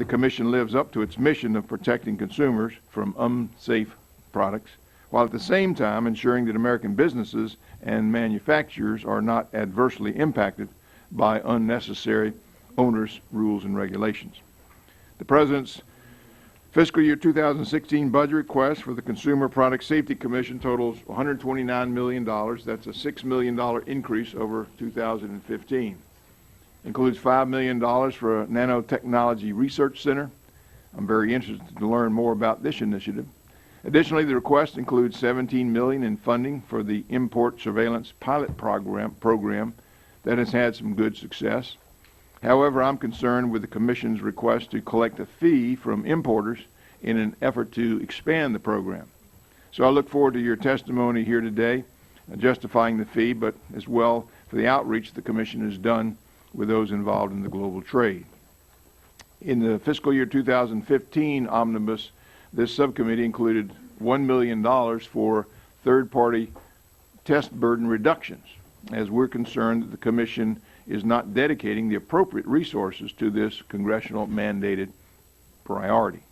the Commission lives up to its mission of protecting consumers from unsafe products, while at the same time ensuring that American businesses and manufacturers are not adversely impacted by unnecessary onerous rules and regulations. The President's fiscal year 2016 budget request for the Consumer Product Safety Commission totals $129 million. That's a $6 million increase over 2015. Includes $5 million for a nanotechnology research center. I'm very interested to learn more about this initiative. Additionally, the request includes $17 million in funding for the import surveillance pilot program that has had some good success. However, I'm concerned with the Commission's request to collect a fee from importers in an effort to expand the program. So I look forward to your testimony here today, justifying the fee, but as well for the outreach the Commission has done with those involved in the global trade. In the fiscal year 2015 omnibus, this subcommittee included $1 million for third-party test burden reductions, as we're concerned that the Commission is not dedicating the appropriate resources to this congressional mandated priority.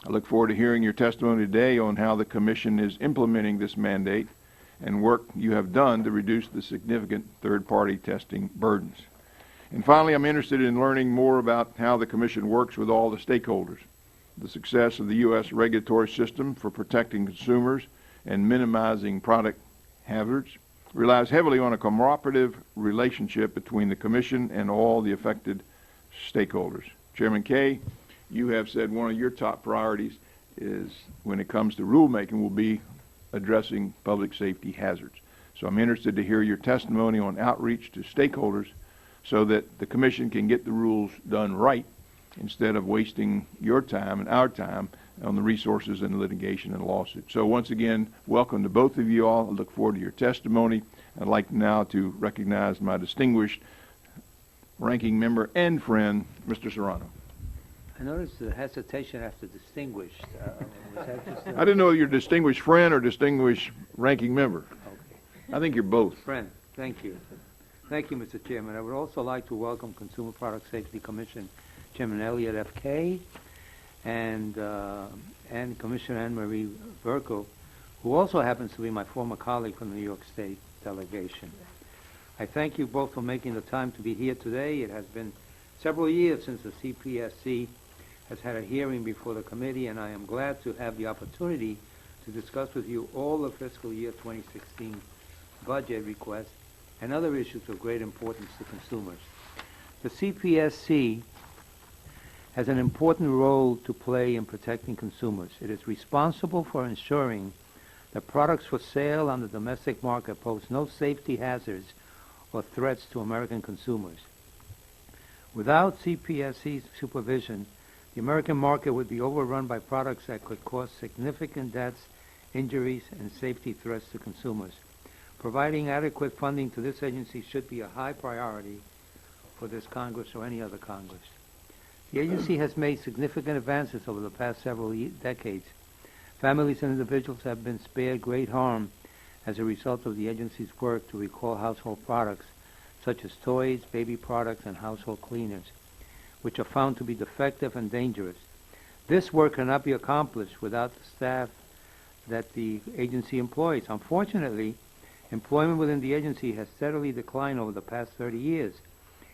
I look forward to hearing your testimony today on how the Commission is implementing this mandate and work you have done to reduce the significant third-party testing burdens. And finally, I'm interested in learning more about how the Commission works with all the stakeholders. The success of the U.S. regulatory system for protecting consumers and minimizing product hazards relies heavily on a cooperative relationship between the Commission and all the affected stakeholders. Chairman Kaye, you have said one of your top priorities is, when it comes to rulemaking, will be addressing public safety hazards. So I'm interested to hear your testimony on outreach to stakeholders so that the Commission can get the rules done right instead of wasting your time and our time on the resources and litigation and lawsuits. So once again, welcome to both of you all. I look forward to your testimony. I'd like now to recognize my distinguished ranking member and friend, Mr. Serrano. I noticed the hesitation after distinguished. Was that just I didn't know if you're a distinguished friend or distinguished ranking member. Okay. I think you're both. Friend, thank you. Thank you, Mr. Chairman. I would also like to welcome Consumer Product Safety Commission Chairman Elliot F. Kaye and Commissioner Anne-Marie Buerkle, who also happens to be my former colleague from the New York State delegation. I thank you both for making the time to be here today. It has been several years since the CPSC has had a hearing before the committee, and I am glad to have the opportunity to discuss with you all the fiscal year 2016 budget requests and other issues of great importance to consumers. The CPSC has an important role to play in protecting consumers. It is responsible for ensuring that products for sale on the domestic market pose no safety hazards or threats to American consumers. Without CPSC's supervision, the American market would be overrun by products that could cause significant deaths, injuries, and safety threats to consumers. Providing adequate funding to this agency should be a high priority for this Congress or any other Congress. The agency has made significant advances over the past several decades. Families and individuals have been spared great harm as a result of the agency's work to recall household products such as toys, baby products, and household cleaners, which are found to be defective and dangerous. This work cannot be accomplished without the staff that the agency employs. Unfortunately, employment within the agency has steadily declined over the past 30 years.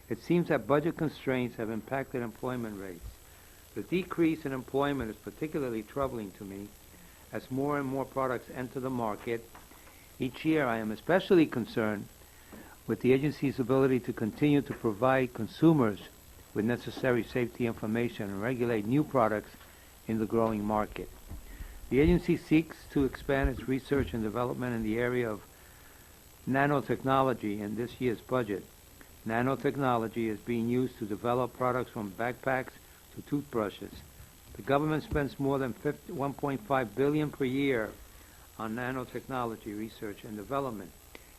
It seems that budget constraints have impacted employment rates. The decrease in employment is particularly troubling to me as more and more products enter the market. Each year I am especially concerned with the agency's ability to continue to provide consumers with necessary safety information and regulate new products in the growing market. The agency seeks to expand its research and development in the area of nanotechnology in this year's budget. Nanotechnology is being used to develop products from backpacks to toothbrushes. The government spends more than $1.5 billion per year on nanotechnology research and development,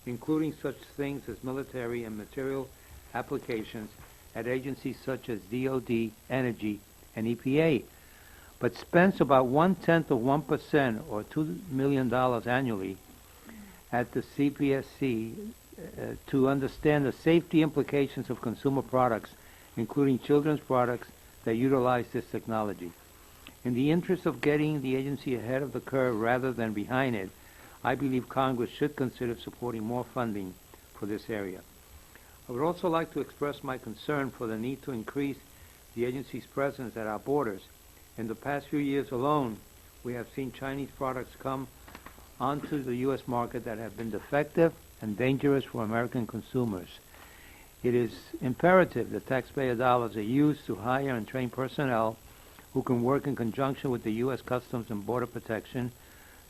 including such things as military and material applications at agencies such as DOD, Energy, and EPA, but spends about 0.1% or $2 million annually at the CPSC to understand the safety implications of consumer products, including children's products that utilize this technology. In the interest of getting the agency ahead of the curve rather than behind it, I believe Congress should consider supporting more funding for this area. I would also like to express my concern for the need to increase the agency's presence at our borders. In the past few years alone, we have seen Chinese products come onto the U.S. market that have been defective and dangerous for American consumers. It is imperative that taxpayer dollars are used to hire and train personnel who can work in conjunction with the U.S. Customs and Border Protection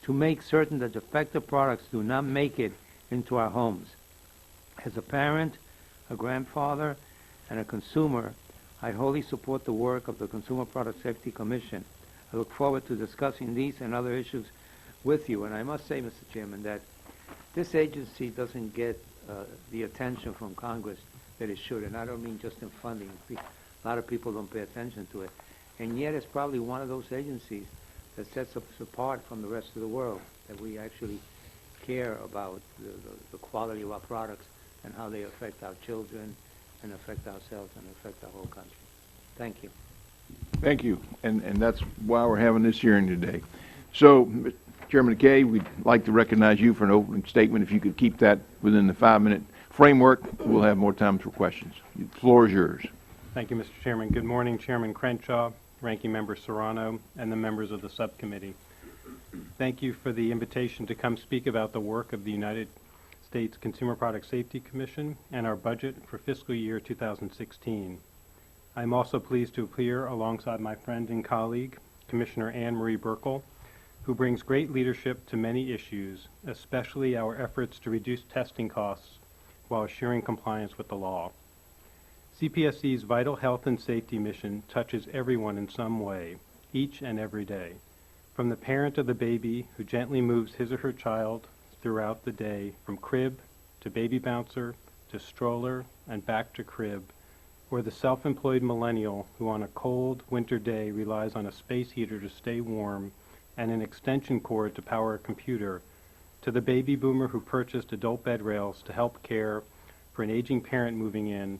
to make certain that defective products do not make it into our homes. As a parent, a grandfather, and a consumer, I wholly support the work of the Consumer Product Safety Commission. I look forward to discussing these and other issues with you. And I must say, Mr. Chairman, that this agency doesn't get the attention from Congress that it should. And I don't mean just in funding. A lot of people don't pay attention to it. And yet it's probably one of those agencies that sets us apart from the rest of the world, that we actually care about the quality of our products and how they affect our children and affect ourselves and affect our whole country. Thank you. Thank you, and that's why we're having this hearing today. So, Chairman Kaye, we'd like to recognize you for an opening statement. If you could keep that within the 5-minute framework, we'll have more time for questions. The floor is yours. Thank you, Mr. Chairman. Good morning, Chairman Crenshaw, Ranking Member Serrano, and the members of the subcommittee. Thank you for the invitation to come speak about the work of the United States Consumer Product Safety Commission and our budget for fiscal year 2016. I'm also pleased to appear alongside my friend and colleague, Commissioner Anne Marie Buerkle, who brings great leadership to many issues, especially our efforts to reduce testing costs while assuring compliance with the law. CPSC's vital health and safety mission touches everyone in some way, each and every day, from the parent of the baby who gently moves his or her child throughout the day from crib to baby bouncer to stroller and back to crib, or the self-employed millennial who on a cold winter day relies on a space heater to stay warm and an extension cord to power a computer, to the baby boomer who purchased adult bed rails to help care for an aging parent moving in.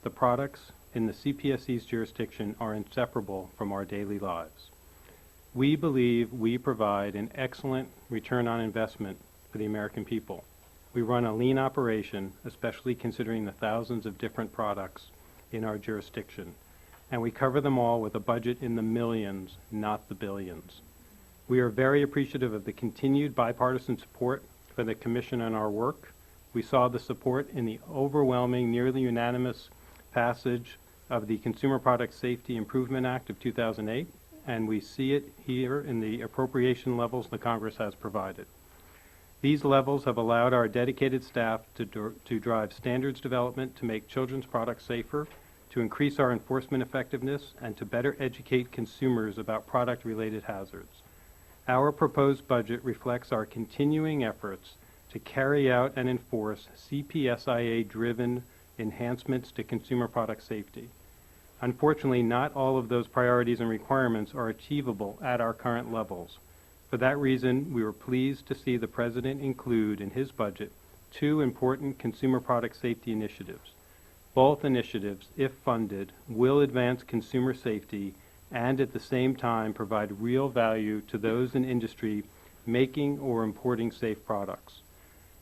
The products in the CPSC's jurisdiction are inseparable from our daily lives. We believe we provide an excellent return on investment for the American people. We run a lean operation, especially considering the thousands of different products in our jurisdiction, and we cover them all with a budget in the millions, not the billions. We are very appreciative of the continued bipartisan support for the Commission and our work. We saw the support in the overwhelming, nearly unanimous passage of the Consumer Product Safety Improvement Act of 2008, and we see it here in the appropriation levels the Congress has provided. These levels have allowed our dedicated staff to drive standards development to make children's products safer, to increase our enforcement effectiveness, and to better educate consumers about product-related hazards. Our proposed budget reflects our continuing efforts to carry out and enforce CPSIA-driven enhancements to consumer product safety. Unfortunately, not all of those priorities and requirements are achievable at our current levels. For that reason, we were pleased to see the President include in his budget 2 important consumer product safety initiatives. Both initiatives, if funded, will advance consumer safety and at the same time provide real value to those in industry making or importing safe products.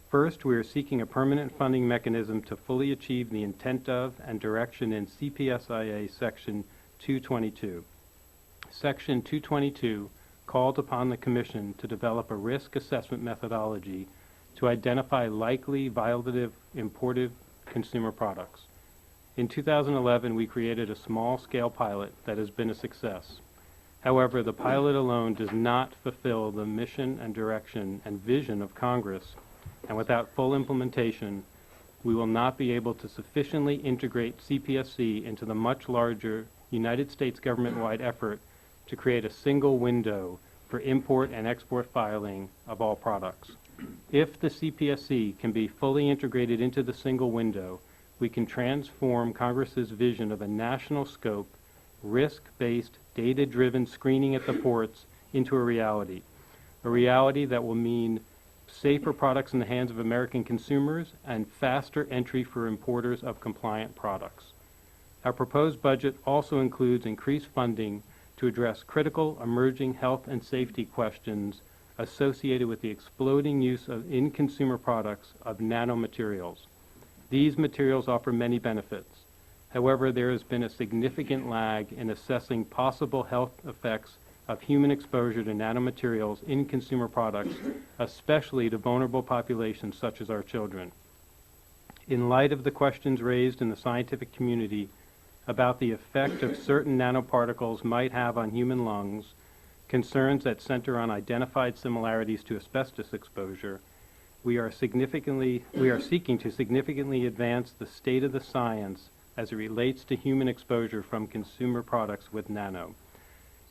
First, we are seeking a permanent funding mechanism to fully achieve the intent of and direction in CPSIA Section 222. Section 222 called upon the Commission to develop a risk assessment methodology to identify likely violative imported consumer products. In 2011, we created a small-scale pilot that has been a success. However, the pilot alone does not fulfill the mission and direction and vision of Congress, and without full implementation, we will not be able to sufficiently integrate CPSC into the much larger United States government-wide effort to create a single window for import and export filing of all products. If the CPSC can be fully integrated into the single window, we can transform Congress's vision of a national scope, risk-based, data-driven screening at the ports into a reality that will mean safer products in the hands of American consumers and faster entry for importers of compliant products. Our proposed budget also includes increased funding to address critical emerging health and safety questions associated with the exploding use in consumer products of nanomaterials. These materials offer many benefits. However, there has been a significant lag in assessing possible health effects of human exposure to nanomaterials in consumer products, especially to vulnerable populations such as our children. In light of the questions raised in the scientific community about the effect of certain nanoparticles might have on human lungs, concerns that center on identified similarities to asbestos exposure, we are seeking to significantly advance the state of the science as it relates to human exposure from consumer products with nano.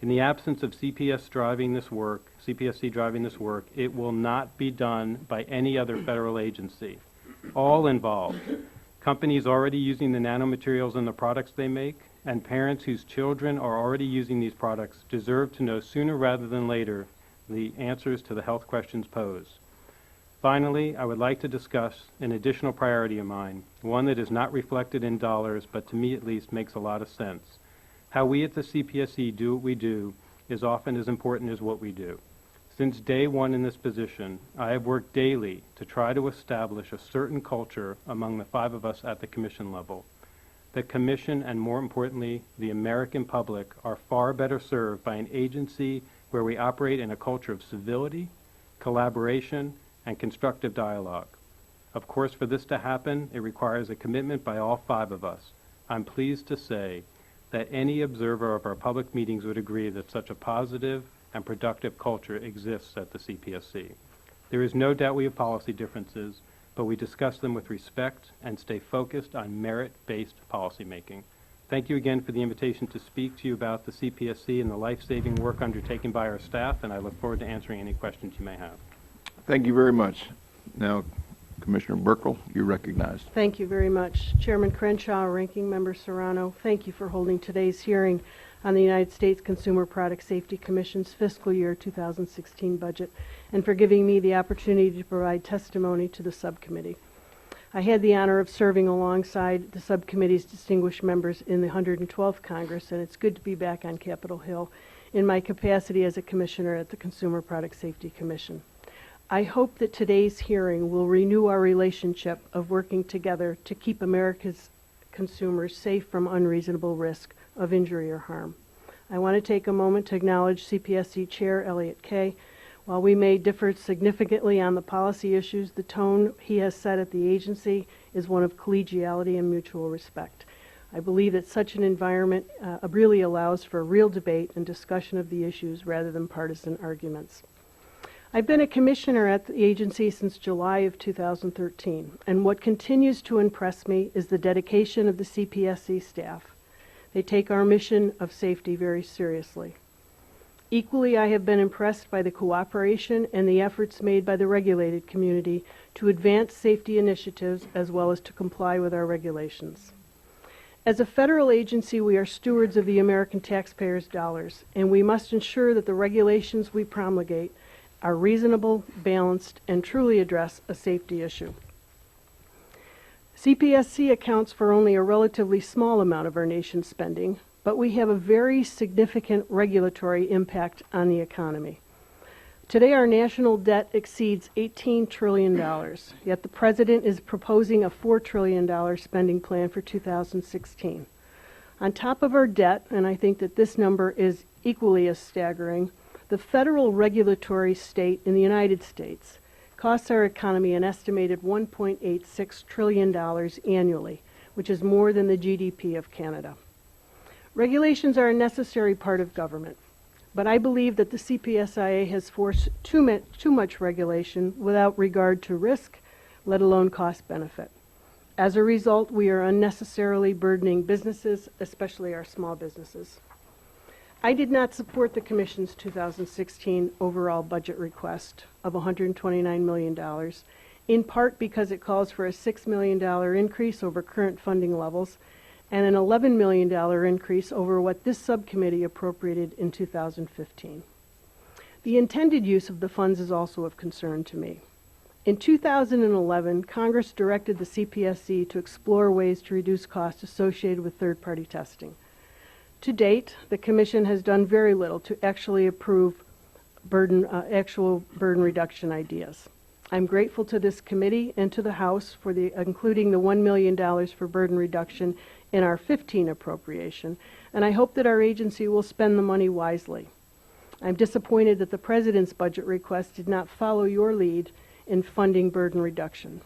In the absence of CPSC driving this work, it will not be done by any other federal agency. All involved, companies already using the nanomaterials in the products they make, and parents whose children are already using these products deserve to know sooner rather than later the answers to the health questions posed. Finally, I would like to discuss an additional priority of mine, one that is not reflected in dollars, but to me at least makes a lot of sense. How we at the CPSC do what we do is often as important as what we do. Since day one in this position, I have worked daily to try to establish a certain culture among the 5 of us at the commission level. The commission, and more importantly, the American public, are far better served by an agency where we operate in a culture of civility, collaboration, and constructive dialogue. Of course, for this to happen, it requires a commitment by all 5 of us. I'm pleased to say that any observer of our public meetings would agree that such a positive and productive culture exists at the CPSC. There is no doubt we have policy differences, but we discuss them with respect and stay focused on merit-based policymaking. Thank you again for the invitation to speak to you about the CPSC and the life-saving work undertaken by our staff, and I look forward to answering any questions you may have. Thank you very much. Now, Commissioner Buerkle, you're recognized. Thank you very much. Chairman Crenshaw, Ranking Member Serrano, thank you for holding today's hearing on the United States Consumer Product Safety Commission's fiscal year 2016 budget, and for giving me the opportunity to provide testimony to the subcommittee. I had the honor of serving alongside the subcommittee's distinguished members in the 112th Congress, and it's good to be back on Capitol Hill in my capacity as a commissioner at the Consumer Product Safety Commission. I hope that today's hearing will renew our relationship of working together to keep America's consumers safe from unreasonable risk of injury or harm. I want to take a moment to acknowledge CPSC Chair Elliot Kaye. While we may differ significantly on the policy issues, the tone he has set at the agency is one of collegiality and mutual respect. I believe that such an environment really allows for real debate and discussion of the issues rather than partisan arguments. I've been a commissioner at the agency since July of 2013, and what continues to impress me is the dedication of the CPSC staff. They take our mission of safety very seriously. Equally, I have been impressed by the cooperation and the efforts made by the regulated community to advance safety initiatives as well as to comply with our regulations. As a federal agency, we are stewards of the American taxpayers' dollars, and we must ensure that the regulations we promulgate are reasonable, balanced, and truly address a safety issue. CPSC accounts for only a relatively small amount of our nation's spending, but we have a very significant regulatory impact on the economy. Today, our national debt exceeds $18 trillion, yet the President is proposing a $4 trillion spending plan for 2016. On top of our debt, and I think that this number is equally as staggering, the federal regulatory state in the United States costs our economy an estimated $1.86 trillion annually, which is more than the GDP of Canada. Regulations are a necessary part of government, but I believe that the CPSIA has forced too much regulation without regard to risk, let alone cost-benefit. As a result, we are unnecessarily burdening businesses, especially our small businesses. I did not support the Commission's 2016 overall budget request of $129 million, in part because it calls for a $6 million increase over current funding levels and an $11 million increase over what this subcommittee appropriated in 2015. The intended use of the funds is also of concern to me. In 2011, Congress directed the CPSC to explore ways to reduce costs associated with third-party testing. To date, the Commission has done very little to actually approve actual burden reduction ideas. I'm grateful to this committee and to the House for including the $1 million for burden reduction in our 15 appropriation, and I hope that our agency will spend the money wisely. I'm disappointed that the President's budget request did not follow your lead in funding burden reduction.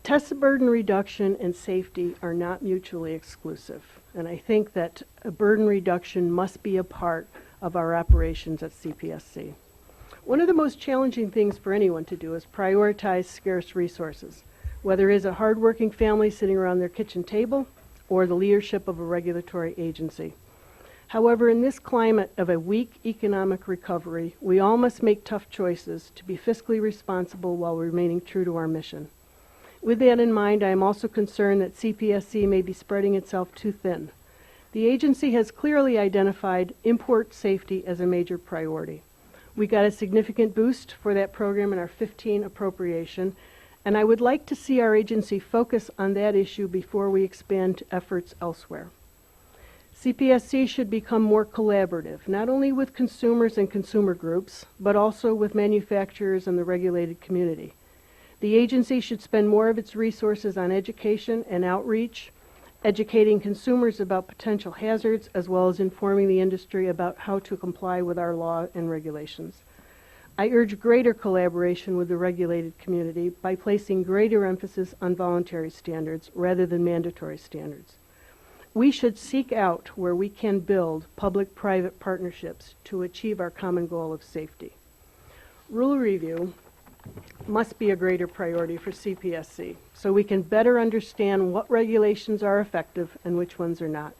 Test burden reduction and safety are not mutually exclusive, and I think that a burden reduction must be a part of our operations at CPSC. One of the most challenging things for anyone to do is prioritize scarce resources, whether it is a hardworking family sitting around their kitchen table or the leadership of a regulatory agency. However, in this climate of a weak economic recovery, we all must make tough choices to be fiscally responsible while remaining true to our mission. With that in mind, I am also concerned that CPSC may be spreading itself too thin. The agency has clearly identified import safety as a major priority. We got a significant boost for that program in our 15 appropriation, and I would like to see our agency focus on that issue before we expand efforts elsewhere. CPSC should become more collaborative, not only with consumers and consumer groups, but also with manufacturers and the regulated community. The agency should spend more of its resources on education and outreach, educating consumers about potential hazards, as well as informing the industry about how to comply with our law and regulations. I urge greater collaboration with the regulated community by placing greater emphasis on voluntary standards rather than mandatory standards. We should seek out where we can build public-private partnerships to achieve our common goal of safety. Rule review must be a greater priority for CPSC so we can better understand what regulations are effective and which ones are not.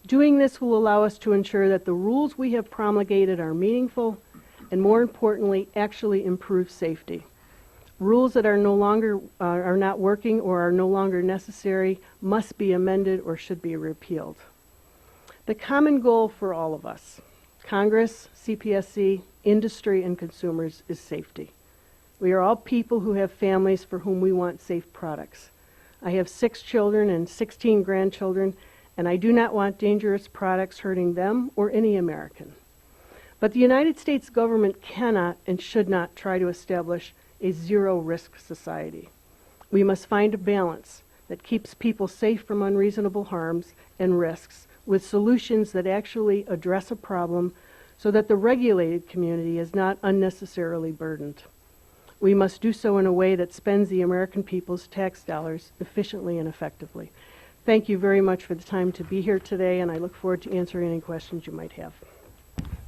Doing this will allow us to ensure that the rules we have promulgated are meaningful and, more importantly, actually improve safety. Rules that are not working or are no longer necessary must be amended or should be repealed. The common goal for all of us, Congress, CPSC, industry, and consumers, is safety. We are all people who have families for whom we want safe products. I have 6 children and 16 grandchildren, and I do not want dangerous products hurting them or any American. But the United States government cannot and should not try to establish a zero-risk society. We must find a balance that keeps people safe from unreasonable harms and risks with solutions that actually address a problem so that the regulated community is not unnecessarily burdened. We must do so in a way that spends the American people's tax dollars efficiently and effectively. Thank you very much for the time to be here today, and I look forward to answering any questions you might have.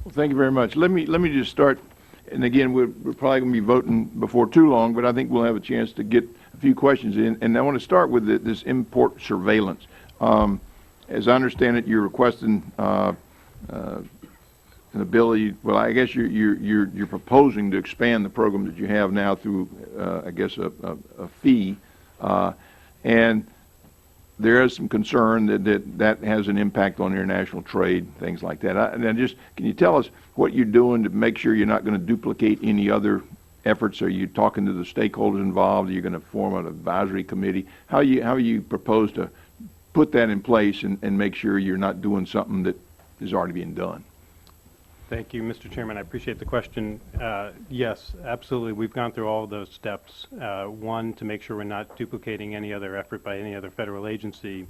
Well, thank you very much. Let me just start, and again, we're probably going to be voting before too long, but I think we'll have a chance to get a few questions in. And I want to start with this import surveillance. As I understand it, you're requesting an ability. Well, I guess you're proposing to expand the program that you have now through, I guess, a fee, and there is some concern that has an impact on international trade, things like that. Can you tell us what you're doing to make sure you're not going to duplicate any other efforts? Are you talking to the stakeholders involved? Are you going to form an advisory committee? How you propose to put that in place and make sure you're not doing something that is already being done? Thank you, Mr. Chairman. I appreciate the question. Yes, absolutely. We've gone through all of those steps. One, to make sure we're not duplicating any other effort by any other federal agency.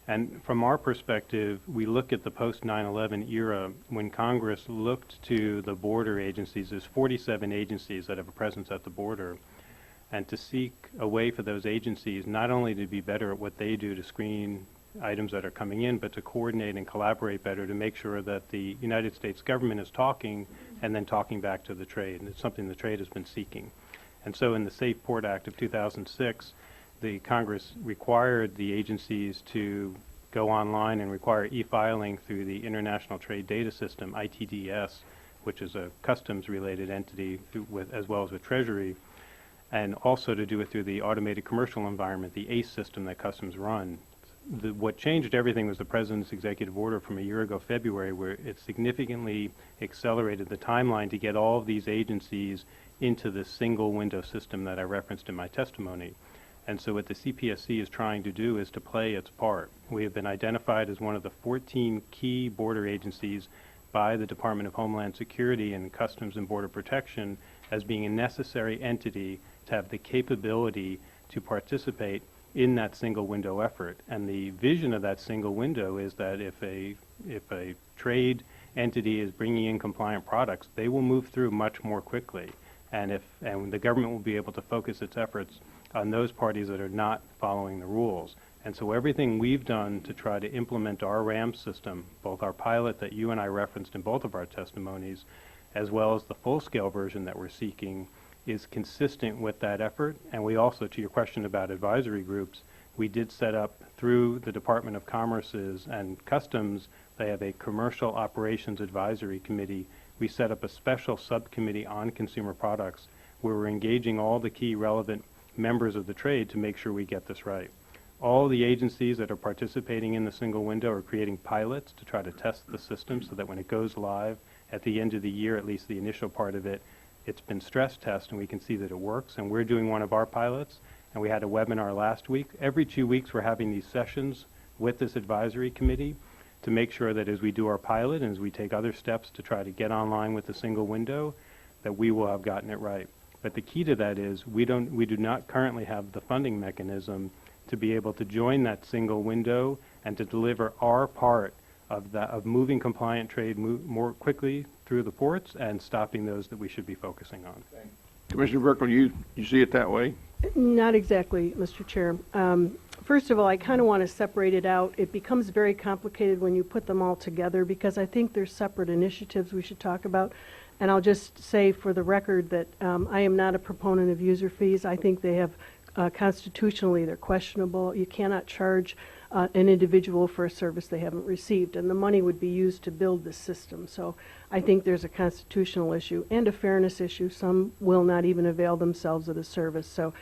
And from our perspective, we look at the post-9/11 era when Congress looked to the border agencies. There's 47 agencies that have a presence at the border. And to seek a way for those agencies not only to be better at what they do to screen items that are coming in, but to coordinate and collaborate better to make sure that the United States government is talking and then talking back to the trade. And it's something the trade has been seeking. And so in the Safe Port Act of 2006, the Congress required the agencies to go online and require e-filing through the International Trade Data System, ITDS, which is a customs-related entity as well as with Treasury, and also to do it through the automated commercial environment, the ACE system that Customs run. what changed everything was the President's executive order from a year ago, February, where it significantly accelerated the timeline to get all of these agencies into the single window system that I referenced in my testimony. And so what the CPSC is trying to do is to play its part. We have been identified as one of the 14 key border agencies by the Department of Homeland Security and Customs and Border Protection as being a necessary entity to have the capability to participate in that single window effort. And the vision of that single window is that if a trade entity is bringing in compliant products, they will move through much more quickly. And the government will be able to focus its efforts on those parties that are not following the rules. And so everything we've done to try to implement our RAM system, both our pilot that you and I referenced in both of our testimonies, as well as the full-scale version that we're seeking, is consistent with that effort. And we also, to your question about advisory groups, we did set up through the Department of Commerce's and Customs, they have a Commercial Operations Advisory Committee. We set up a special subcommittee on consumer products where we're engaging all the key relevant members of the trade to make sure we get this right. All the agencies that are participating in the single window are creating pilots to try to test the system so that when it goes live at the end of the year, at least the initial part of it, it's been stress tested and we can see that it works. And we're doing one of our pilots, and we had a webinar last week. Every 2 weeks we're having these sessions with this advisory committee to make sure that as we do our pilot and as we take other steps to try to get online with the single window, that we will have gotten it right. But the key to that is we do not currently have the funding mechanism to be able to join that single window and to deliver our part of moving compliant trade more quickly through the ports and stopping those that we should be focusing on. Commissioner Buerkle, you see it that way? Not exactly, Mr. Chair. First of all, I kind of want to separate it out. It becomes very complicated when you put them all together because I think there's separate initiatives we should talk about. And I'll just say for the record that I am not a proponent of user fees. I think they have constitutionally, they're questionable. You cannot charge an individual for a service they haven't received, and the money would be used to build the system. So I think there's a constitutional issue and a fairness issue. Some will not even avail themselves of the service. So,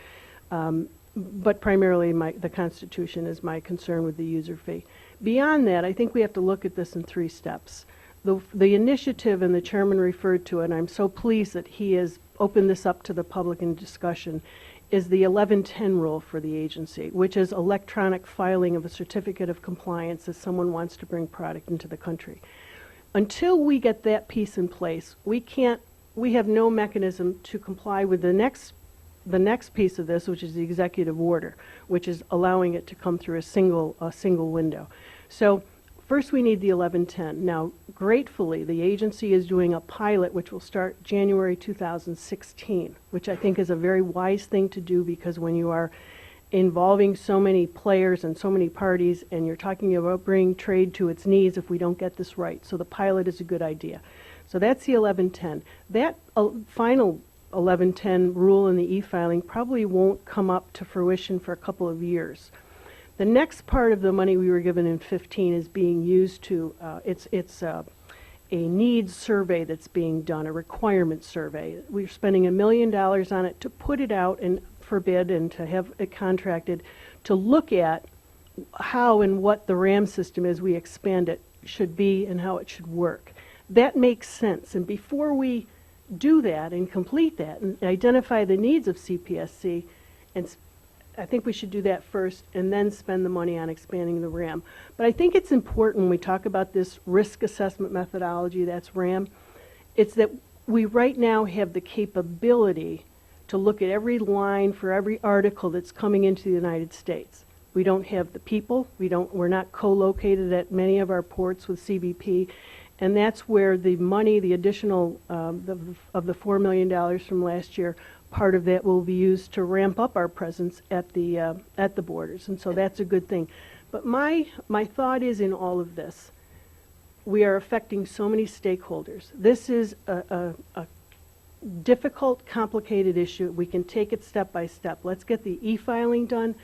but primarily the Constitution is my concern with the user fee. Beyond that, I think we have to look at this in 3 steps. The initiative, and the chairman referred to it, and I'm so pleased that he has opened this up to the public in discussion, is the 1110 rule for the agency, which is electronic filing of a certificate of compliance if someone wants to bring product into the country. Until we get that piece in place, we have no mechanism to comply with the next piece of this, which is the executive order, which is allowing it to come through a single window. So first we need the 1110. Now, gratefully, the agency is doing a pilot which will start January 2016, which I think is a very wise thing to do because when you are involving so many players and so many parties and you're talking about bringing trade to its knees if we don't get this right. So the pilot is a good idea. So that's the 1110. That final 1110 rule in the e-filing probably won't come up to fruition for a couple of years. The next part of the money we were given in 15 is being used to, it's a needs survey that's being done, a requirement survey. We're spending $1 million on it to put it out and for bid and to have it contracted to look at how and what the RAM system as we expand it should be and how it should work. That makes sense. And before we do that and complete that and identify the needs of CPSC, and I think we should do that first and then spend the money on expanding the RAM. But I think it's important when we talk about this risk assessment methodology, that's RAM, it's that we right now have the capability to look at every line for every article that's coming into the United States. We don't have the people, we're not co-located at many of our ports with CBP, and that's where the money, the additional of the $4 million from last year, part of that will be used to ramp up our presence at the borders, and so that's a good thing. But my thought is in all of this, we are affecting so many stakeholders. This is a difficult, complicated issue. We can take it step by step. Let's get the e-filing done,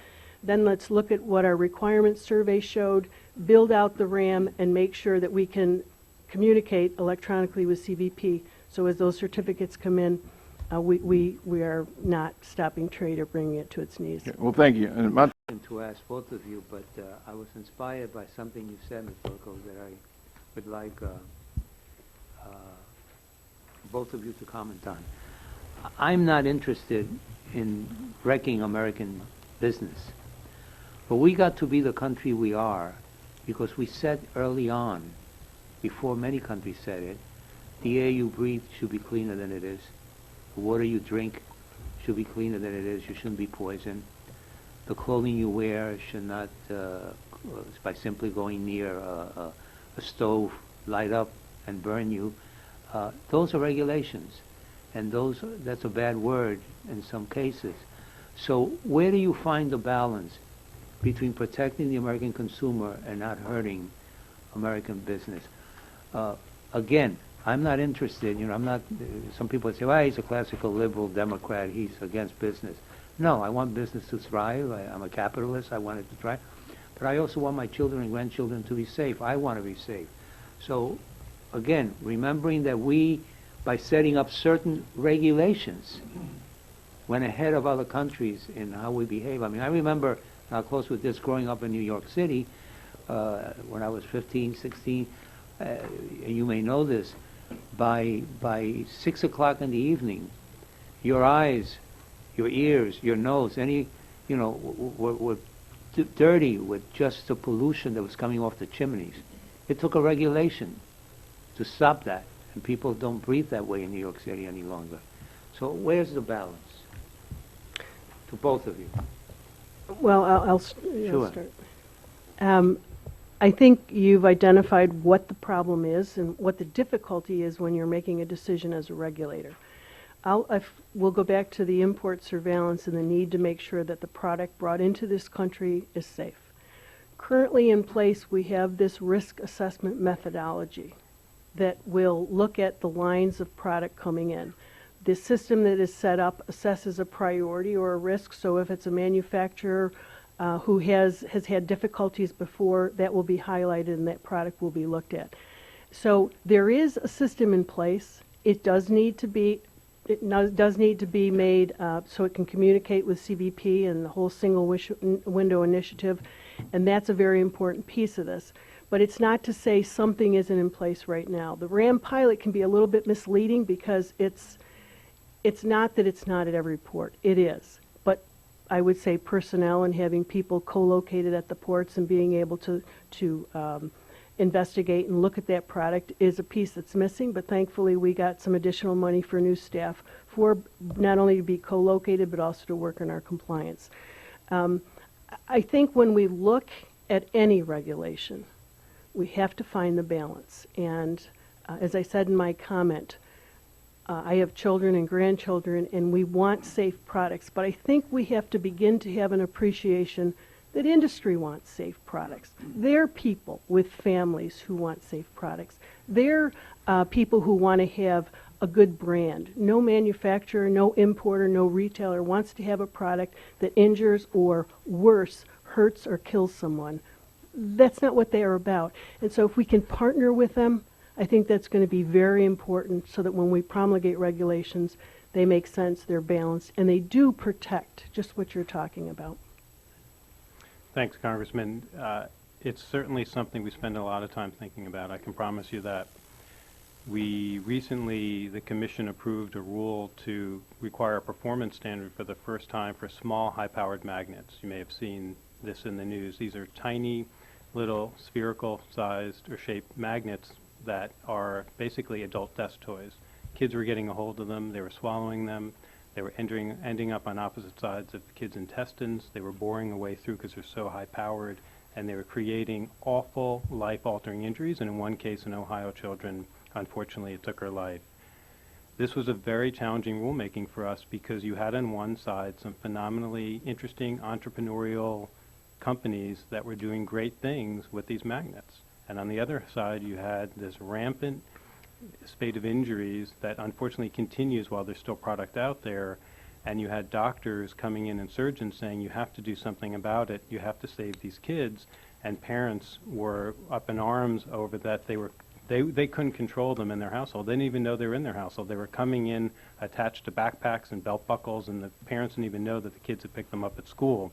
then let's look at what our requirement survey showed, build out the RAM, and make sure that we can communicate electronically with CBP so as those certificates come in, we are not stopping trade or bringing it to its knees. Okay. Well, thank you. And my to ask both of you, but I was inspired by something you said, Ms. Buerkle, that I would like both of you to comment on. I'm not interested in wrecking American business, but we got to be the country we are because we said early on, before many countries said it, the air you breathe should be cleaner than it is. The water you drink should be cleaner than it is. You shouldn't be poisoned. The clothing you wear should not, by simply going near a stove, light up and burn you. Those are regulations, and that's a bad word in some cases. So where do you find the balance between protecting the American consumer and not hurting American business? Again, I'm not interested, I'm not, some people say, well, he's a classical liberal Democrat, he's against business. No, I want business to thrive. I'm a capitalist. I want it to thrive. But I also want my children and grandchildren to be safe. I want to be safe. So, again, remembering that we, by setting up certain regulations, went ahead of other countries in how we behave. I mean, I remember, I'll close with this, growing up in New York City, when I was 15, 16, and you may know this, by 6 o'clock in the evening, your eyes, your ears, your nose, were dirty with just the pollution that was coming off the chimneys. It took a regulation to stop that, and people don't breathe that way in New York City any longer. So where's the balance? To both of you. Well, I'll Sure. start. I think you've identified what the problem is and what the difficulty is when you're making a decision as a regulator. We'll go back to the import surveillance and the need to make sure that the product brought into this country is safe. Currently in place, we have this risk assessment methodology that will look at the lines of product coming in. The system that is set up assesses a priority or a risk, so if it's a manufacturer who has had difficulties before, that will be highlighted and that product will be looked at. So there is a system in place. It does need to be made so it can communicate with CBP and the whole single window initiative, and that's a very important piece of this. But it's not to say something isn't in place right now. The RAM pilot can be a little bit misleading because it's not that it's not at every port. It is. But I would say personnel and having people co-located at the ports and being able to investigate and look at that product is a piece that's missing, but thankfully we got some additional money for new staff for not only to be co-located but also to work on our compliance. I think when we look at any regulation, we have to find the balance. And as I said in my comment, I have children and grandchildren, and we want safe products, but I think we have to begin to have an appreciation that industry wants safe products. They're people with families who want safe products. They're people who want to have a good brand. No manufacturer, no importer, no retailer wants to have a product that injures or, worse, hurts or kills someone. That's not what they are about. And so if we can partner with them, I think that's going to be very important so that when we promulgate regulations, they make sense, they're balanced, and they do protect just what you're talking about. Thanks, Congressman. It's certainly something we spend a lot of time thinking about. I can promise you that. We recently, the Commission approved a rule to require a performance standard for the first time for small, high-powered magnets. You may have seen this in the news. These are tiny, little, spherical-sized or shaped magnets that are basically adult desk toys. Kids were getting a hold of them. They were swallowing them. They were ending up on opposite sides of the kids' intestines. They were boring their way through because they're so high-powered, and they were creating awful, life-altering injuries. And in one case, an Ohio children, unfortunately, it took her life. This was a very challenging rulemaking for us because you had on one side some phenomenally interesting entrepreneurial companies that were doing great things with these magnets. And on the other side, you had this rampant spate of injuries that unfortunately continues while there's still product out there. And you had doctors coming in and surgeons saying, you have to do something about it. You have to save these kids. And parents were up in arms over that. They couldn't control them in their household. They didn't even know they were in their household. They were coming in attached to backpacks and belt buckles, and the parents didn't even know that the kids had picked them up at school.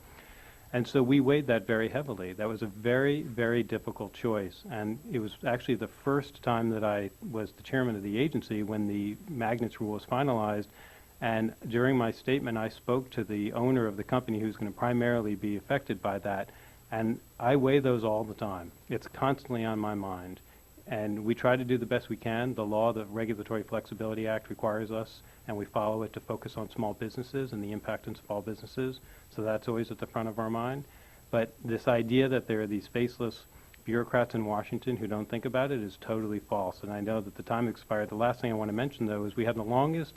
And so we weighed that very heavily. That was a very, very difficult choice. And it was actually the first time that I was the chairman of the agency when the magnets rule was finalized. And during my statement, I spoke to the owner of the company who's going to primarily be affected by that. And I weigh those all the time. It's constantly on my mind. And we try to do the best we can. The law, the Regulatory Flexibility Act, requires us, and we follow it, to focus on small businesses and the impact on small businesses. So that's always at the front of our mind. But this idea that there are these faceless bureaucrats in Washington who don't think about it is totally false. And I know that the time expired. The last thing I want to mention, though, is we had the longest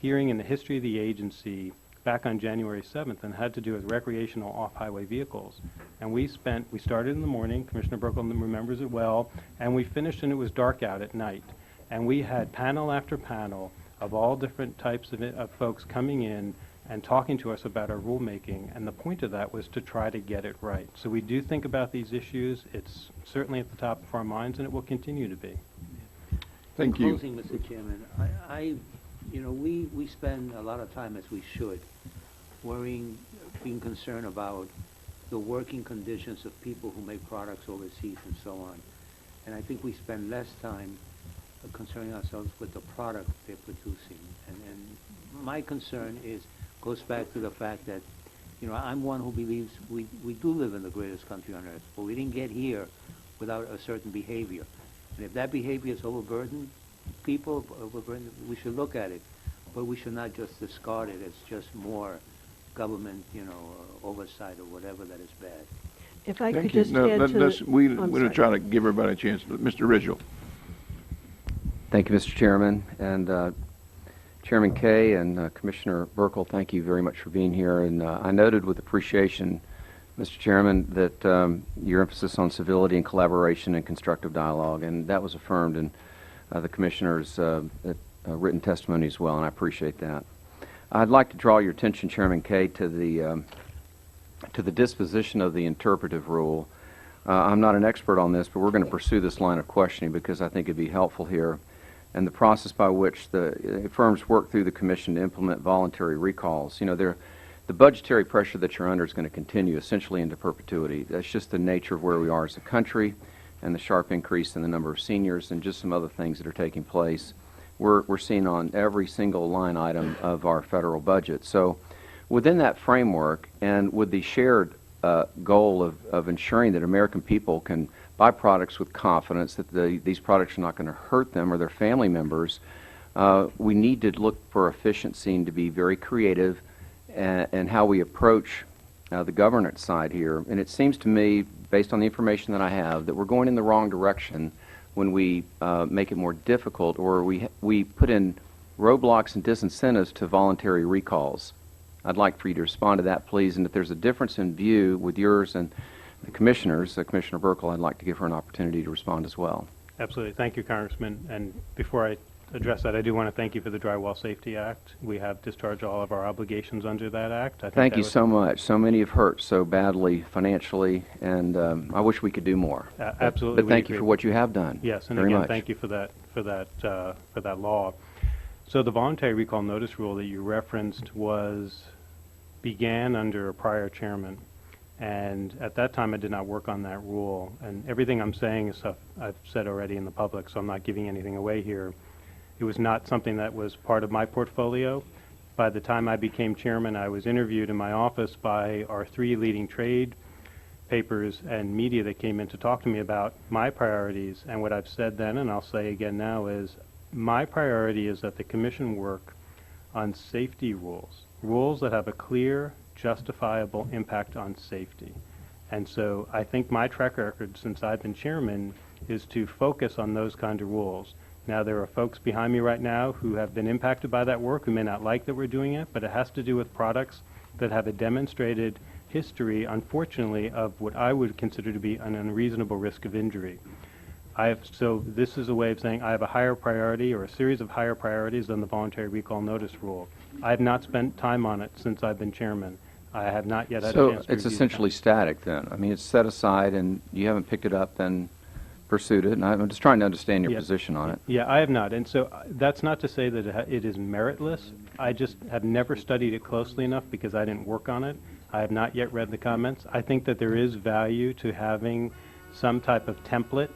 hearing in the history of the agency back on January 7th, and had to do with recreational off-highway vehicles. And we started in the morning, Commissioner Buerkle remembers it well, and we finished and it was dark out at night. And we had panel after panel of all different types of folks coming in and talking to us about our rulemaking, and the point of that was to try to get it right. So we do think about these issues. It's certainly at the top of our minds, and it will continue to be. Thank you. In closing, Mr. Chairman, we spend a lot of time, as we should, worrying, being concerned about the working conditions of people who make products overseas and so on. And I think we spend less time concerning ourselves with the product they're producing. And my concern goes back to the fact that, I'm one who believes we do live in the greatest country on earth, but we didn't get here without a certain behavior. And if that behavior is overburdened, we should look at it, but we should not just discard it as just more government, oversight or whatever that is bad. If I could Thank you. just No, add to we're going to try to give everybody a chance. Mr. Ridgel. Thank you, Mr. Chairman. And Chairman Kaye and Commissioner Buerkle, thank you very much for being here. And I noted with appreciation, Mr. Chairman, that your emphasis on civility and collaboration and constructive dialogue, and that was affirmed in the Commissioner's written testimony as well, and I appreciate that. I'd like to draw your attention, Chairman Kaye, to the disposition of the interpretive rule. I'm not an expert on this, but we're going to pursue this line of questioning because I think it'd be helpful here. And the process by which the firms work through the Commission to implement voluntary recalls. The budgetary pressure that you're under is going to continue essentially into perpetuity. That's just the nature of where we are as a country, and the sharp increase in the number of seniors and just some other things that are taking place. We're seeing on every single line item of our federal budget. So within that framework, and with the shared goal of ensuring that American people can buy products with confidence that these products are not going to hurt them or their family members, we need to look for efficiency and to be very creative in how we approach the governance side here. And it seems to me, based on the information that I have, that we're going in the wrong direction when we make it more difficult, or we put in roadblocks and disincentives to voluntary recalls. I'd like for you to respond to that, please. And if there's a difference in view with yours and the Commissioner's, Commissioner Buerkle, I'd like to give her an opportunity to respond as well. Absolutely. Thank you, Congressman. And before I address that, I do want to thank you for the Drywall Safety Act. We have discharged all of our obligations under that act. Thank you so much. So many have hurt so badly financially, and I wish we could do more. Absolutely. But thank you for what you have done. Yes, and very again, much. thank you for that law. So the voluntary recall notice rule that you referenced began under a prior chairman. And at that time, I did not work on that rule. And everything I'm saying is stuff I've said already in the public, so I'm not giving anything away here. It was not something that was part of my portfolio. By the time I became chairman, I was interviewed in my office by our 3 leading trade papers and media that came in to talk to me about my priorities. And what I've said then, and I'll say again now, is my priority is that the Commission work on safety rules that have a clear, justifiable impact on safety. And so I think my track record since I've been chairman is to focus on those kind of rules. Now, there are folks behind me right now who have been impacted by that work, who may not like that we're doing it, but it has to do with products that have a demonstrated history, unfortunately, of what I would consider to be an unreasonable risk of injury. So this is a way of saying I have a higher priority or a series of higher priorities than the voluntary recall notice rule. I have not spent time on it since I've been chairman. I have not yet had a chance to review it. So it's essentially static then. I mean, it's set aside and you haven't picked it up and pursued it, and I'm just trying to understand your position on it. Yeah, I have not. And so that's not to say that it is meritless. I just have never studied it closely enough because I didn't work on it. I have not yet read the comments. I think that there is value to having some type of template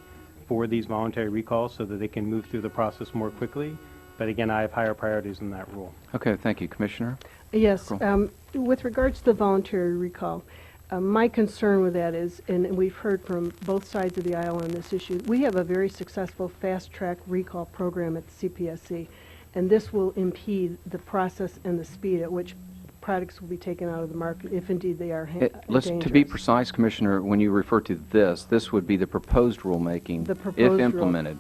for these voluntary recalls so that they can move through the process more quickly. But again, I have higher priorities than that rule. Okay, thank you. Commissioner? Yes, Cool. with regards to the voluntary recall, my concern with that is, and we've heard from both sides of the aisle on this issue, we have a very successful fast-track recall program at the CPSC, and this will impede the process and the speed at which products will be taken out of the market, if indeed they are dangerous. To be precise, Commissioner, when you refer to this would be the proposed rulemaking The proposed if rule. implemented.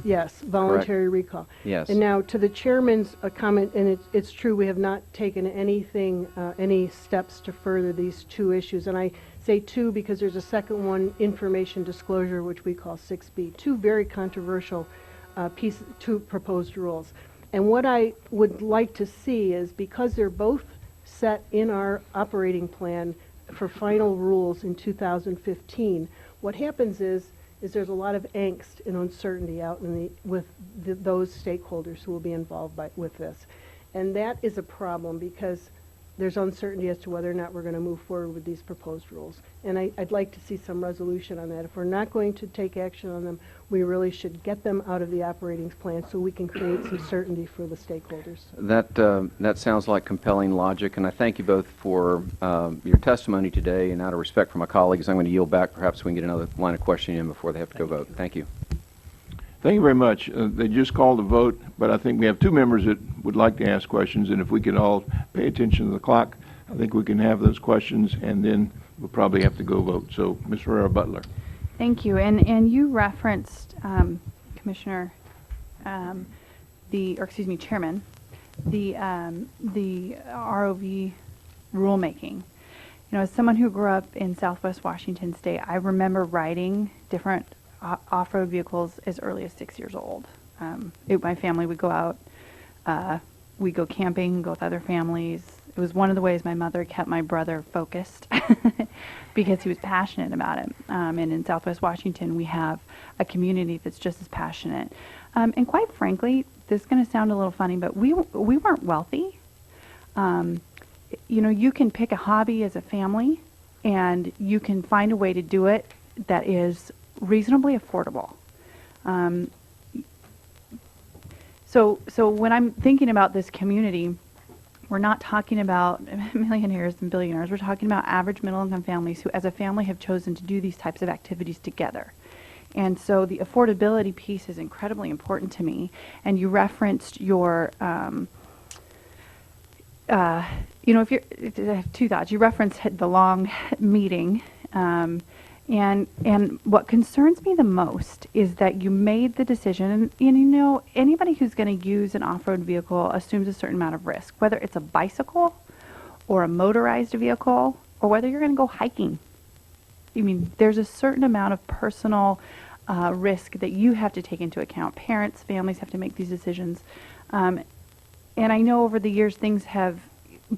Yes, voluntary recall. Yes. And now to the chairman's comment, and it's true, we have not taken anything, any steps to further these two issues. And I say two because there's a second one, information disclosure, which we call 6B. Two very controversial two proposed rules. And what I would like to see is, because they're both set in our operating plan for final rules in 2015, what happens is there's a lot of angst and uncertainty out in those stakeholders who will be involved with this. And that is a problem because there's uncertainty as to whether or not we're going to move forward with these proposed rules. And I'd like to see some resolution on that. If we're not going to take action on them, we really should get them out of the operating plan so we can create some certainty for the stakeholders. That sounds like compelling logic, and I thank you both for your testimony today. And out of respect for my colleagues, I'm going to yield back. Perhaps we can get another line of questioning in before they have to go vote. Thank you. Thank you very much. They just called a vote, but I think we have two members that would like to ask questions, and if we could all pay attention to the clock, I think we can have those questions, and then we'll probably have to go vote. So, Ms. Ferrera Butler. Thank you. And you referenced, Commissioner, Chairman, the ROV rulemaking. You know, as someone who grew up in Southwest Washington State, I remember riding different off-road vehicles as early as 6 years old. My family would go out, we'd go camping, go with other families. It was one of the ways my mother kept my brother focused because he was passionate about it. And in Southwest Washington, we have a community that's just as passionate. And quite frankly, this is going to sound a little funny, but we weren't wealthy. You know, you can pick a hobby as a family, and you can find a way to do it that is reasonably affordable. So when I'm thinking about this community, we're not talking about millionaires and billionaires. We're talking about average middle-income families who, as a family, have chosen to do these types of activities together. And so the affordability piece is incredibly important to me. And you referenced your, you know, I have two thoughts. You referenced the long meeting. And what concerns me the most is that you made the decision, and you know, anybody who's going to use an off-road vehicle assumes a certain amount of risk, whether it's a bicycle or a motorized vehicle or whether you're going to go hiking. I mean, there's a certain amount of personal risk that you have to take into account. Parents, families have to make these decisions. And I know over the years things have,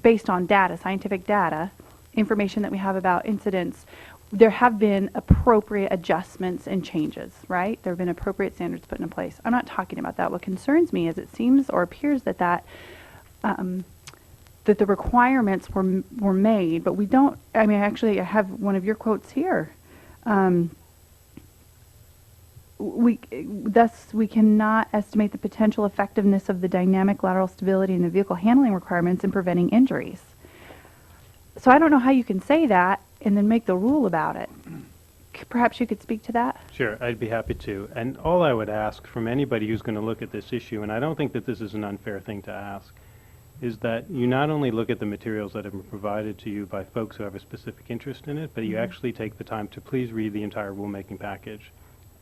based on data, scientific data, information that we have about incidents, there have been appropriate adjustments and changes, right? There have been appropriate standards put into place. I'm not talking about that. What concerns me is it seems or appears that that the requirements were made, but we don't. I mean, actually, I have one of your quotes here. Thus, we cannot estimate the potential effectiveness of the dynamic lateral stability and the vehicle handling requirements in preventing injuries. So I don't know how you can say that and then make the rule about it. Perhaps you could speak to that? Sure, I'd be happy to. And all I would ask from anybody who's going to look at this issue, and I don't think that this is an unfair thing to ask, is that you not only look at the materials that have been provided to you by folks who have a specific interest in it, but you actually take the time to please read the entire rulemaking package.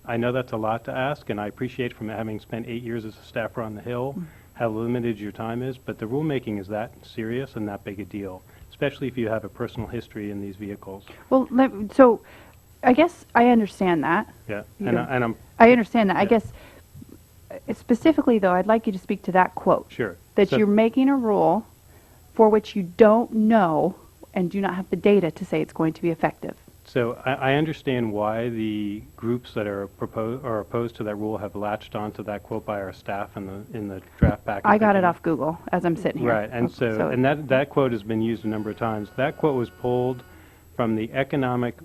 I know that's a lot to ask, and I appreciate from having spent 8 years as a staffer on the Hill how limited your time is, but the rulemaking is that serious and that big a deal, especially if you have a personal history in these vehicles. Well, so I guess I understand that. Yeah, I understand that. Yeah. I guess specifically, though, I'd like you to speak to that quote. Sure. That So- you're making a rule for which you don't know and do not have the data to say it's going to be effective. So I understand why the groups that are opposed to that rule have latched onto that quote by our staff in the draft package. I got it off Google as I'm sitting here. Right, and and that quote has been used a number of times. That quote was pulled from the economic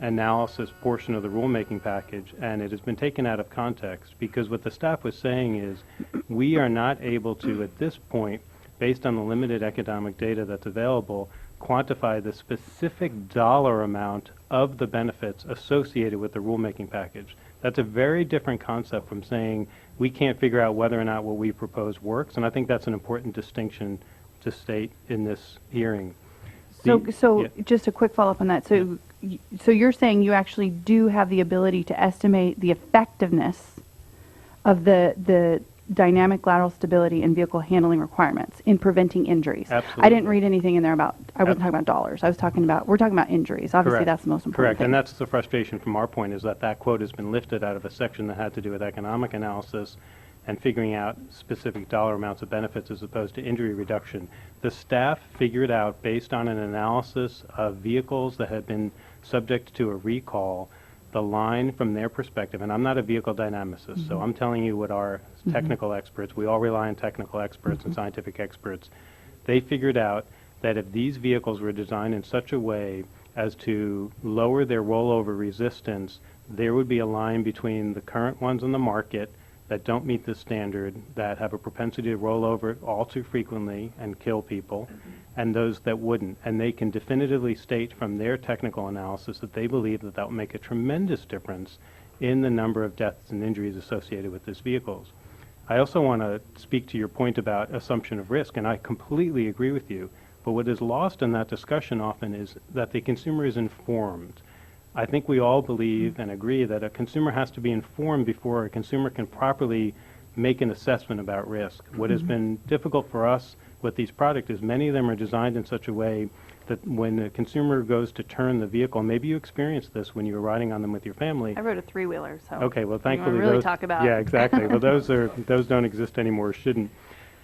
analysis portion of the rulemaking package, and it has been taken out of context because what the staff was saying is we are not able to, at this point, based on the limited economic data that's available, quantify the specific dollar amount of the benefits associated with the rulemaking package. That's a very different concept from saying we can't figure out whether or not what we propose works, and I think that's an important distinction to state in this hearing. So Yeah. just a quick follow-up on that. So you're saying you actually do have the ability to estimate the effectiveness of the dynamic lateral stability and vehicle handling requirements in preventing injuries. Absolutely. I didn't read anything in there about, I wasn't talking about dollars. We're talking about injuries. Obviously, Correct. that's the most important Correct, thing. and that's the frustration from our point is that that quote has been lifted out of a section that had to do with economic analysis and figuring out specific dollar amounts of benefits as opposed to injury reduction. The staff figured out, based on an analysis of vehicles that had been subject to a recall, the line from their perspective, and I'm not a vehicle dynamicist, so I'm telling you what our technical experts, we all rely on technical experts and scientific experts, they figured out that if these vehicles were designed in such a way as to lower their rollover resistance, there would be a line between the current ones on the market that don't meet the standard, that have a propensity to roll over all too frequently and kill people, and those that wouldn't. And they can definitively state from their technical analysis that they believe that that will make a tremendous difference in the number of deaths and injuries associated with these vehicles. I also want to speak to your point about assumption of risk, and I completely agree with you. But what is lost in that discussion often is that the consumer is informed. I think we all believe and agree that a consumer has to be informed before a consumer can properly make an assessment about risk. What has been difficult for us with these products is many of them are designed in such a way that when the consumer goes to turn the vehicle, maybe you experienced this when you were riding on them with your family. I rode a three-wheeler, so. Okay, well, thankfully You wanna really those, talk about. yeah, exactly. Well, those don't exist anymore, shouldn't.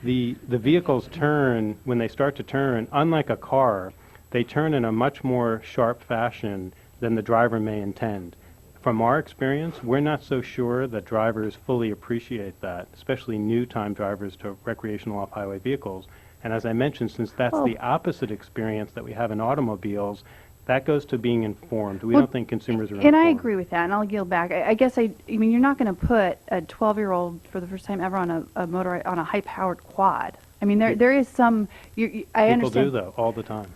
The vehicles turn, when they start to turn, unlike a car, they turn in a much more sharp fashion than the driver may intend. From our experience, we're not so sure that drivers fully appreciate that, especially new-time drivers to recreational off-highway vehicles. And as I mentioned, since that's the opposite experience that we have in automobiles, that goes to being informed. We don't think consumers are informed. And I agree with that, and I'll yield back. I guess I mean, you're not going to put a 12-year-old for the first time ever on a motor on a high-powered quad. I mean, there is some. I understand. People do though all the time.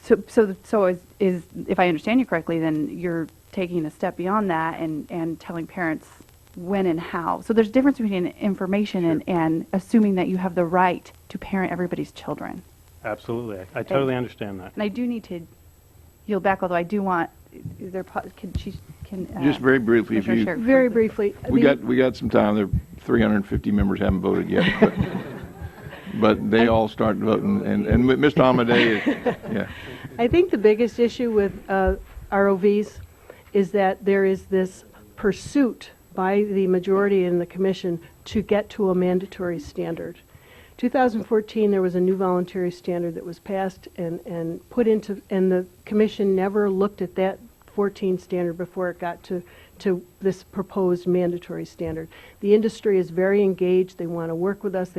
So is if I understand you correctly, then you're taking a step beyond that and telling parents when and how. So there's a difference between information and assuming that you have the right to parent everybody's children. Absolutely, I totally understand that. And I do need to yield back, although I do want. Is there? Can Just very briefly, if you, Very briefly. we got some time. There are 350 members haven't voted yet, but they all start voting. And Mr. Amadei, yeah. I think the biggest issue with ROVs is that there is this pursuit by the majority in the commission to get to a mandatory standard. 2014, there was a new voluntary standard that was passed and put into, and the commission never looked at that 14 standard before it got to this proposed mandatory standard. The industry is very engaged. They want to work with us.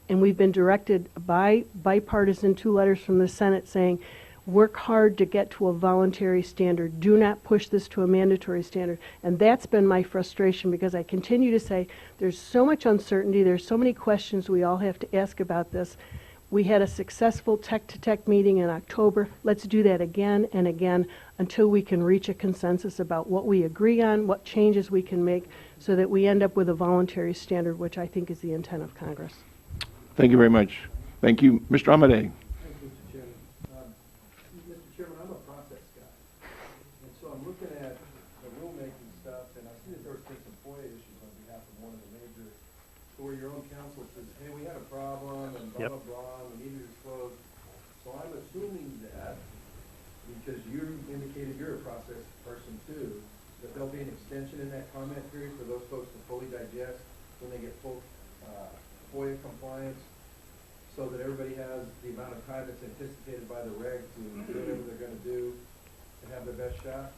And we've been directed by bipartisan 2 letters from the Senate saying, work hard to get to a voluntary standard. Do not push this to a mandatory standard. And that's been my frustration because I continue to say there's so much uncertainty. There's so many questions we all have to ask about this. We had a successful tech-to-tech meeting in October. Let's do that again and again until we can reach a consensus about what we agree on, what changes we can make so that we end up with a voluntary standard, which I think is the intent of Congress. Thank you very much. Thank you. Mr. Amadei. Mr. Chairman, I'm a process guy, and so I'm looking at the rulemaking stuff, and I see that there was some FOIA issues on behalf of one of the major, or your own counsel says, hey, we had a problem, and blah, blah, blah, we need to disclose. So I'm assuming that, because you indicated you're a process person too, that there'll be an extension in that comment period for those folks to fully digest when they get full FOIA compliance, so that everybody has the amount of time that's anticipated by the reg to do whatever they're going to do. have the best shot,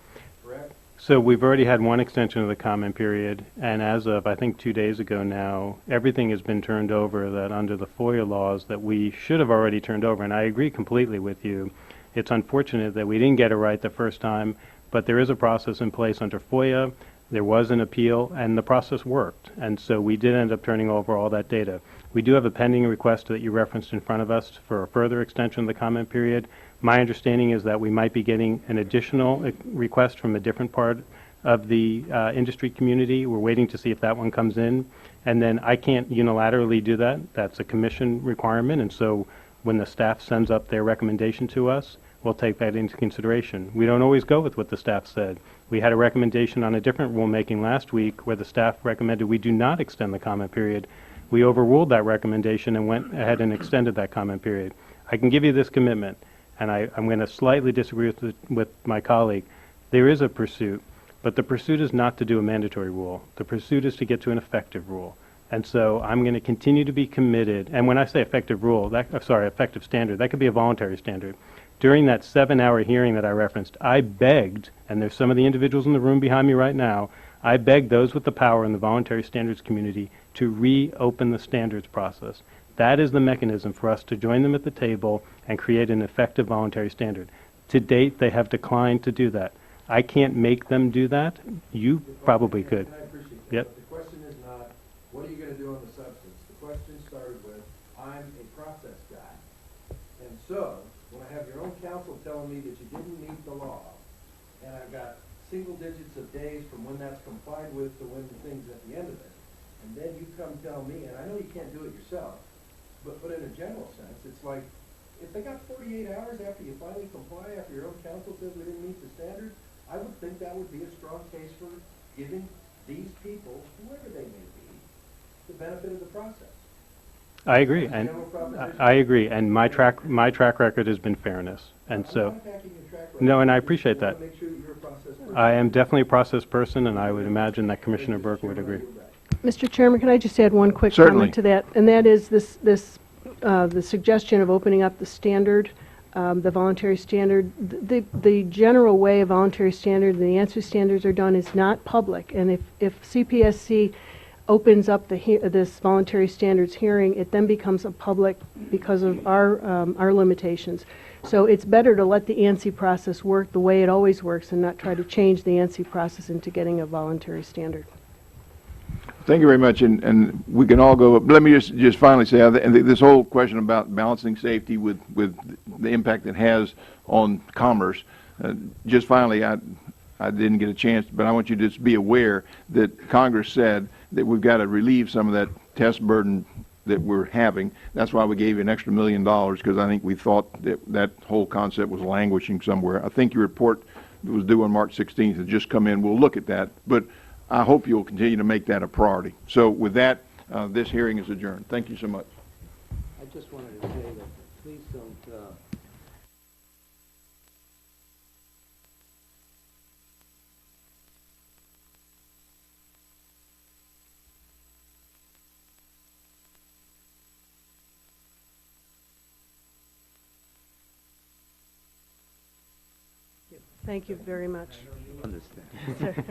correct? So we've already had one extension of the comment period, and as of, I think, 2 days ago now, everything has been turned over that under the FOIA laws that we should have already turned over, and I agree completely with you. It's unfortunate that we didn't get it right the first time, but there is a process in place under FOIA. There was an appeal, and the process worked, and so we did end up turning over all that data. We do have a pending request that you referenced in front of us for a further extension of the comment period. My understanding is that we might be getting an additional request from a different part of the industry community. We're waiting to see if that one comes in, and then I can't unilaterally do that. That's a commission requirement, and so when the staff sends up their recommendation to us, we'll take that into consideration. We don't always go with what the staff said. We had a recommendation on a different rulemaking last week where the staff recommended we do not extend the comment period. We overruled that recommendation and went ahead and extended that comment period. I can give you this commitment, and I'm going to slightly disagree with my colleague. There is a pursuit, but the pursuit is not to do a mandatory rule. The pursuit is to get to an effective rule. And so I'm going to continue to be committed. And when I say effective rule, effective standard, that could be a voluntary standard. During that 7-hour hearing that I referenced, I begged, and there's some of the individuals in the room behind me right now, I begged those with the power in the voluntary standards community to reopen the standards process. That is the mechanism for us to join them at the table and create an effective voluntary standard. To date, they have declined to do that. I can't make them do that. You probably could. And I appreciate that. Yep. But the question is not, what are you going to do on the substance? The question started with, I'm a process guy. And so, when I have your own counsel telling me that you didn't meet the law, and I've got single digits of days from when that's complied with to when the thing's at the end of it, and then you come tell me, and I know you can't do it yourself, but in a general sense, it's like, if they got 48 hours after you finally comply, after your own counsel says we didn't meet the standard, I would think that would be a strong case for giving these people, whoever they may be, the benefit of the process. I agree, That's a and general proposition. I agree, and my track record has been fairness, and I'm so not attacking your track record. no, and I appreciate I that. want to make sure that you're a process person. I am definitely a process person, and I would imagine that Commissioner Buerkle would agree. Mr. Chairman, can I just add one quick Certainly. comment to that? And that is the suggestion of opening up the standard, the voluntary standard. The general way a voluntary standard and the answer standards are done is not public. And if CPSC opens up this voluntary standards hearing, it then becomes a public because of our limitations. So it's better to let the ANSI process work the way it always works and not try to change the ANSI process into getting a voluntary standard. Thank you very much, and we can all go. Let me just finally say, and this whole question about balancing safety with the impact it has on commerce. Just finally, I didn't get a chance, but I want you to just be aware that Congress said that we've got to relieve some of that test burden that we're having. That's why we gave you an extra $1 million, because I think we thought that whole concept was languishing somewhere. I think your report that was due on March 16th has just come in. We'll look at that, but I hope you'll continue to make that a priority. So with that, this hearing is adjourned. Thank you so much. I just wanted to say that please don't Thank you very much. understand.